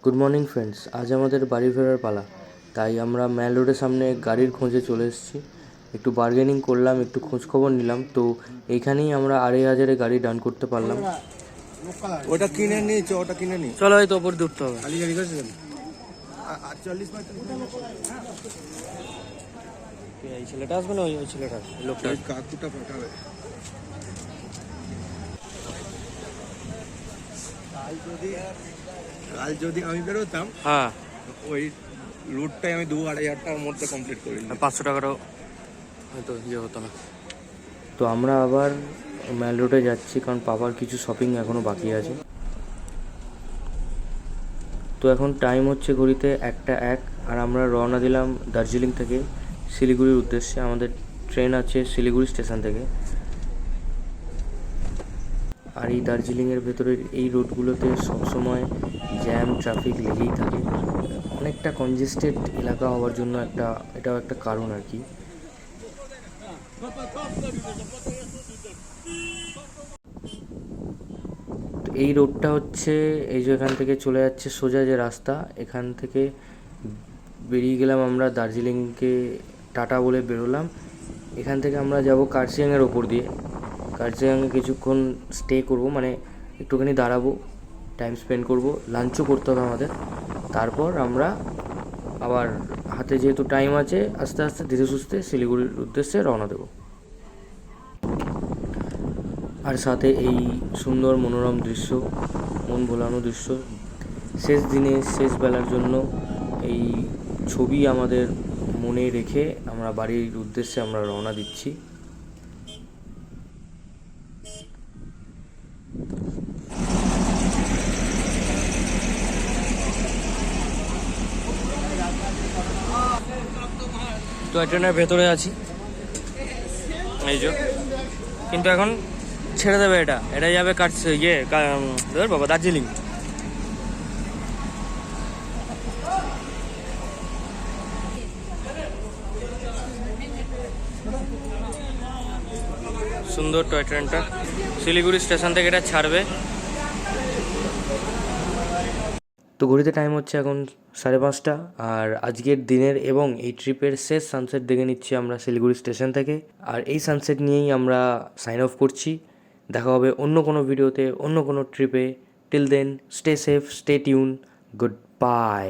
Good morning friends, আজ আমাদের বাড়ি ফেরার পালা। তাই আমরা ম্যাল রোডের সামনে গাড়ির খোঁজে চলে এসেছি। একটু বার্গেনিং করলাম, একটু খোঁজখবর নিলাম, তো এইখানেই আমরা 2,500-এ গাড়ি ডান করতে পারলাম। ওটা কিনে নিয়েছো, ওটা কিনে নি। চলো, হয়তো ওপর উঠতে হবে। খালি গাড়ি করছেন 40 এই ছেলেটা আসবে না, ওই ছেলেটা, লোকটা, কাকুটা পাঠাবে। কাল যদি আমি বেরোতাম, হ্যাঁ, ওই রুটটাই আমি 2-2.5 টাকার মধ্যে কমপ্লিট করে নিই। 500 টাকারও হয়তো ইয়ে হতো না। তো আমরা আবার ম্যাল রোডে যাচ্ছি, কারণ পাপার কিছু শপিং এখনও বাকি আছে। তো এখন টাইম হচ্ছে ঘড়িতে 1:01, আর আমরা রওনা দিলাম দার্জিলিং থেকে শিলিগুড়ির উদ্দেশ্যে। আমাদের ট্রেন আছে শিলিগুড়ি স্টেশন থেকে। আর এই দার্জিলিংয়ের ভেতরের এই রোডগুলোতে সবসময় জ্যাম, ট্রাফিক লেগেই থাকে। অনেকটা কনজেস্টেড এলাকা হওয়ার জন্য এটাও একটা কারণ আর কি। তো এই রোডটা হচ্ছে, এই যে এখান থেকে চলে যাচ্ছে সোজা যে রাস্তা, এখান থেকে বেরিয়ে গেলাম আমরা দার্জিলিংকে টাটা বলে বেরোলাম। এখান থেকে আমরা যাব কার্শিয়াংয়ের ওপর দিয়ে। কার্শিয়াংয়ে কিছুক্ষণ স্টে করব, মানে একটুখানি দাঁড়াবো, টাইম স্পেন্ড করব, লাঞ্চও করতে হবে আমাদের। তারপর আমরা আবার হাতে যেহেতু টাইম আছে, আস্তে আস্তে ধীরে সুস্থে শিলিগুড়ির উদ্দেশ্যে রওনা দেব। আর সাথে এই সুন্দর মনোরম দৃশ্য, মন ভোলানো দৃশ্য, শেষ দিনে শেষ বেলার জন্য এই ছবি আমাদের মনে রেখে আমরা বাড়ির উদ্দেশ্যে আমরা রওনা দিচ্ছি। তো ট্রেনের ভেতরে আছি, এই যে, কিন্তু এখন ছেড়ে দেবে। এটা যাবে বাবা দার্জিলিং। সুন্দর টয় ট্রেনটা শিলিগুড়ি স্টেশন থেকে এটা ছাড়বে। তো ঘড়িতে টাইম হচ্ছে এখন 5:30, আর আজকের দিনের এবং এই ট্রিপের শেষ সানসেট দেখে নিচ্ছি আমরা শিলিগুড়ি স্টেশন থেকে। আর এই সানসেট নিয়েই আমরা সাইন অফ করছি। দেখা হবে অন্য কোনো ভিডিওতে, অন্য কোনো ট্রিপে। Till then, stay safe, stay tuned, good bye.